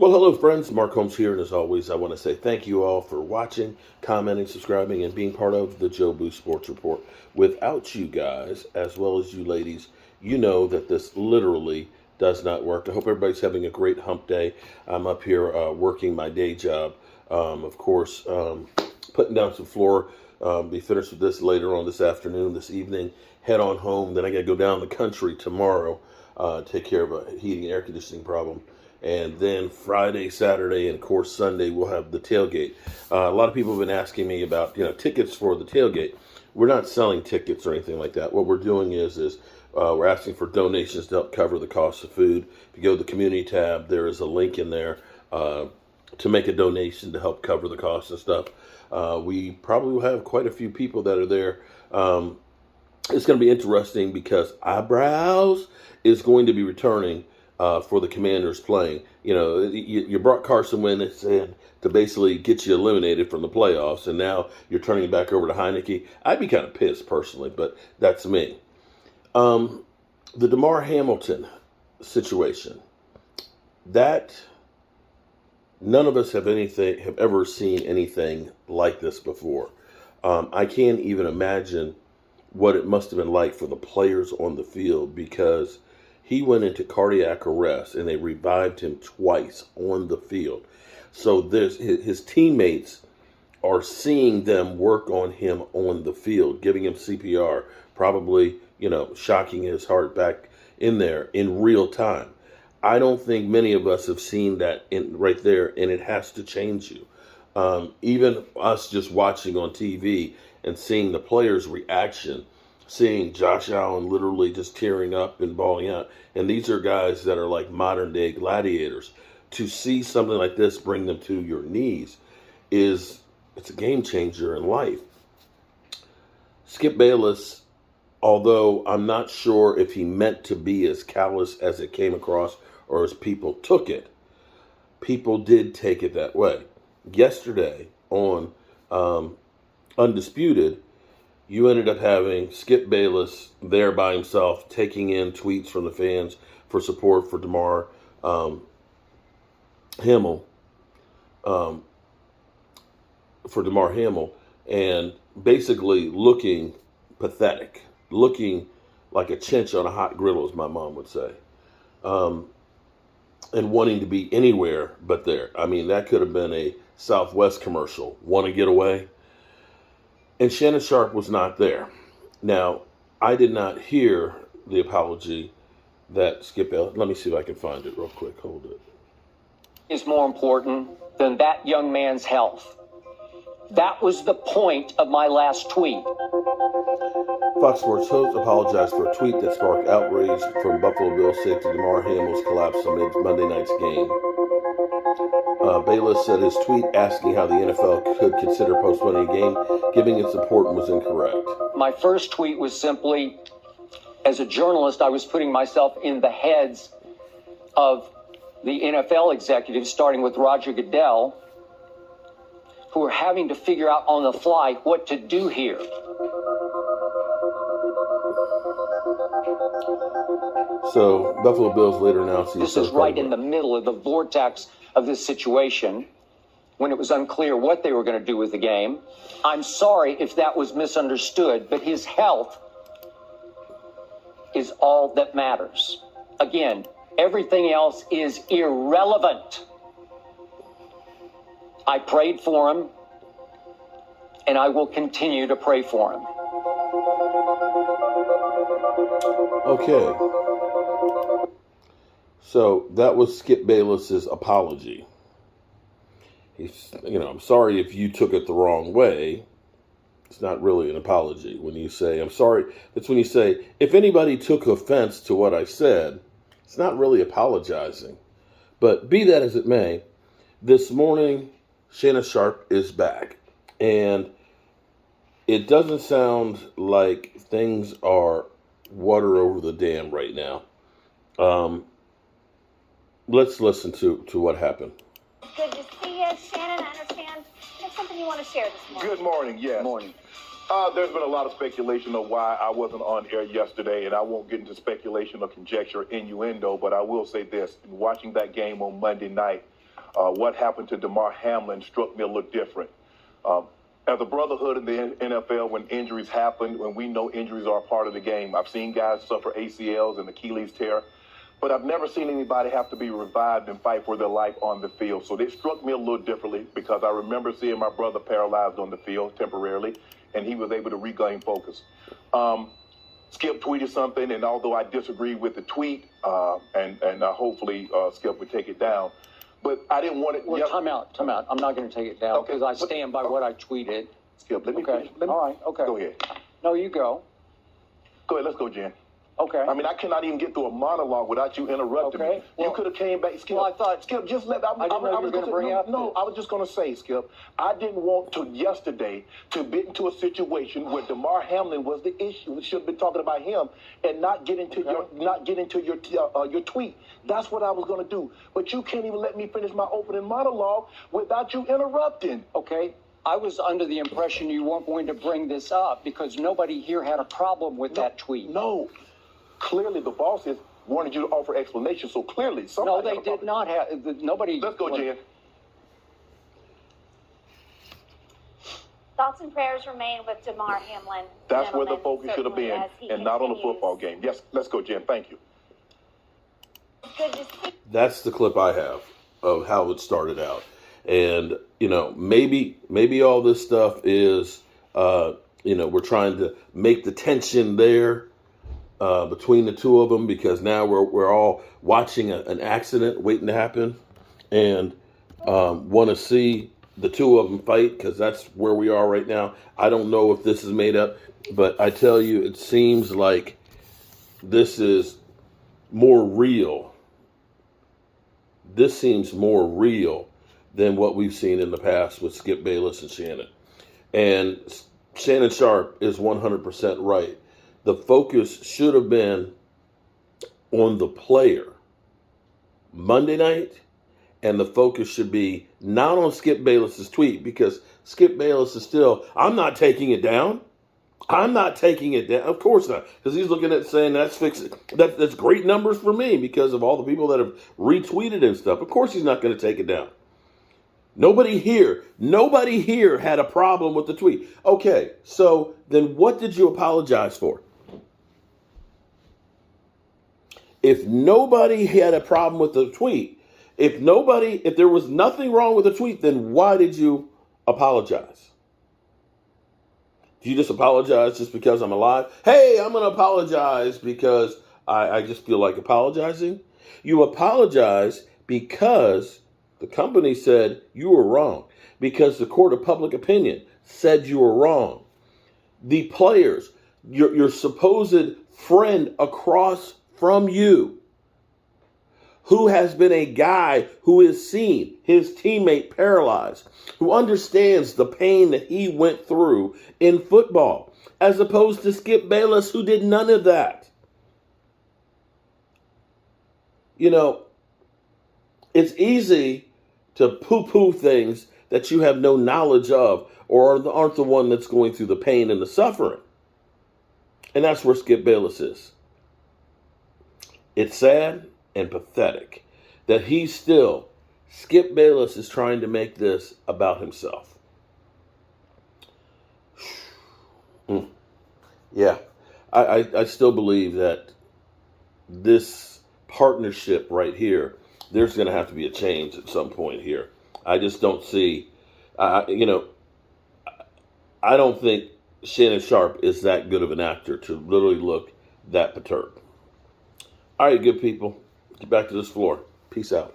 Well, hello, friends. Mark Holmes here, and as always, I want to say thank you all for watching, commenting, subscribing, and being part of the Joe Boo Sports Report. Without you guys, as well as you ladies, you know that this literally does not work. I hope everybody's having a great hump day. I'm up here working my day job, of course, putting down some floor. Be finished with this later on this afternoon, this evening. Head on home. Then I got to go down the country tomorrow, take care of a heating and air conditioning problem. And then Friday, Saturday, and of course Sunday, we'll have the tailgate. A lot of people have been asking me about, tickets for the tailgate. We're not selling tickets or anything like that. What we're doing is we're asking for donations to help cover the cost of food. If you go to the community tab, there is a link in there to make a donation to help cover the cost of stuff. We probably will have quite a few people that are there. It's going to be interesting because Eyebrows is going to be returning for the Commanders playing. You brought Carson Wentz in to basically get you eliminated from the playoffs, and now you're turning it back over to Heineke. I'd be kind of pissed personally, but that's me. The Demar Hamilton situation, that none of us have ever seen anything like this before. I can't even imagine what it must have been like for the players on the field, because he went into cardiac arrest and they revived him twice on the field. So his teammates are seeing them work on him on the field, giving him CPR, probably, shocking his heart back in there in real time. I don't think many of us have seen that right there, and it has to change you. Even us just watching on TV and seeing the players' reaction, seeing Josh Allen literally just tearing up and bawling out. And these are guys that are like modern day gladiators. To see something like this bring them to your knees it's a game changer in life. Skip Bayless, although I'm not sure if he meant to be as callous as it came across or as people took it, people did take it that way. Yesterday on Undisputed, you ended up having Skip Bayless there by himself, taking in tweets from the fans for support for Demar Hamlin, and basically looking pathetic, looking like a chinch on a hot griddle, as my mom would say, and wanting to be anywhere but there. I mean, that could have been a Southwest commercial. Want to get away? And Shannon Sharp was not there. Now, I did not hear the apology that Skip Bayless. Let me see if I can find it real quick. Hold it. Is more important than that young man's health. That was the point of my last tweet. Fox Sports host apologized for a tweet that sparked outrage from Buffalo Bills safety Demar Hamlin's collapse amid Monday night's game. Bayless said his tweet asking how the NFL could consider postponing a game, giving its support, was incorrect. My first tweet was simply, as a journalist, I was putting myself in the heads of the NFL executives, starting with Roger Goodell, who are having to figure out on the fly what to do here. So, Buffalo Bills later announced this is right in the middle of the vortex of this situation, when it was unclear what they were going to do with the game. I'm sorry if that was misunderstood, but his health is all that matters. Again, everything else is irrelevant. I prayed for him, and I will continue to pray for him. Okay. So that was Skip Bayless's apology. He's, I'm sorry if you took it the wrong way. It's not really an apology. When you say, I'm sorry, it's when you say, if anybody took offense to what I said, it's not really apologizing. But be that as it may, this morning, Shannon Sharp is back. And it doesn't sound like things are water over the dam right now. Let's listen to what happened. Good to see you, Shannon. I understand there's something you want to share this morning. Good morning, yes. Morning. There's been a lot of speculation of why I wasn't on air yesterday, and I won't get into speculation or conjecture or innuendo, but I will say this. In watching that game on Monday night, what happened to Demar Hamlin struck me a little different. As a brotherhood in the NFL, when injuries happen, when we know injuries are a part of the game, I've seen guys suffer ACLs and Achilles tear, but I've never seen anybody have to be revived and fight for their life on the field. So they struck me a little differently because I remember seeing my brother paralyzed on the field temporarily, and he was able to regain focus. Skip tweeted something, and although I disagree with the tweet, and hopefully Skip would take it down, but I didn't want it. Well, time out. I'm not going to take it down because I stand by what I tweeted. Skip, let me Okay. finish. All right. Okay. Go ahead. No, you go. Go ahead. Let's go, Jen. Okay. I mean, I cannot even get through a monologue without you interrupting Okay. me. Well, you could have came back, Skip. well, I thought- Skip, just let. I didn't know you were going to bring up. No, I was just going to say, Skip. I didn't want to yesterday to get into a situation where Demar Hamlin was the issue. We should have been talking about him and not get into your tweet. That's what I was going to do. But you can't even let me finish my opening monologue without you interrupting. Okay. I was under the impression you weren't going to bring this up because nobody here had a problem with that tweet. No. Clearly, the bosses wanted you to offer explanation. So clearly, No, somebody. they did not have. Nobody. Let's go, Jen. Thoughts and prayers remain with Demar Hamlin. That's where the gentlemen, focus should have certainly, been, as he and not on the continues. football game. Yes, let's go, Jen. Thank you. Good to see. That's the clip I have of how it started out. And, maybe all this stuff is, we're trying to make the tension there between the two of them because now we're all watching an accident waiting to happen and want to see the two of them fight because that's where we are right now. I don't know if this is made up, but I tell you, it seems like this is more real. This seems more real than what we've seen in the past with Skip Bayless and Shannon. And Shannon Sharp is 100% right. The focus should have been on the player Monday night, and the focus should be not on Skip Bayless's tweet because Skip Bayless is still, I'm not taking it down. I'm not taking it down. Of course not, because he's looking at saying that's fixed. That's great numbers for me because of all the people that have retweeted and stuff. Of course he's not going to take it down. Nobody here had a problem with the tweet. Okay, so then what did you apologize for? If nobody had a problem with the tweet, if there was nothing wrong with the tweet, then why did you apologize? Do you just apologize just because I'm alive? Hey, I'm going to apologize because I just feel like apologizing. You apologize because the company said you were wrong, because the court of public opinion said you were wrong. The players, your supposed friend across from you, who has been a guy who has seen his teammate paralyzed, who understands the pain that he went through in football, as opposed to Skip Bayless, who did none of that. It's easy to poo-poo things that you have no knowledge of or aren't the one that's going through the pain and the suffering. And that's where Skip Bayless is. It's sad and pathetic that Skip Bayless is trying to make this about himself. Yeah, I still believe that this partnership right here, there's going to have to be a change at some point here. I just don't see, I don't think Shannon Sharpe is that good of an actor to literally look that perturbed. All right, good people, get back to this floor. Peace out.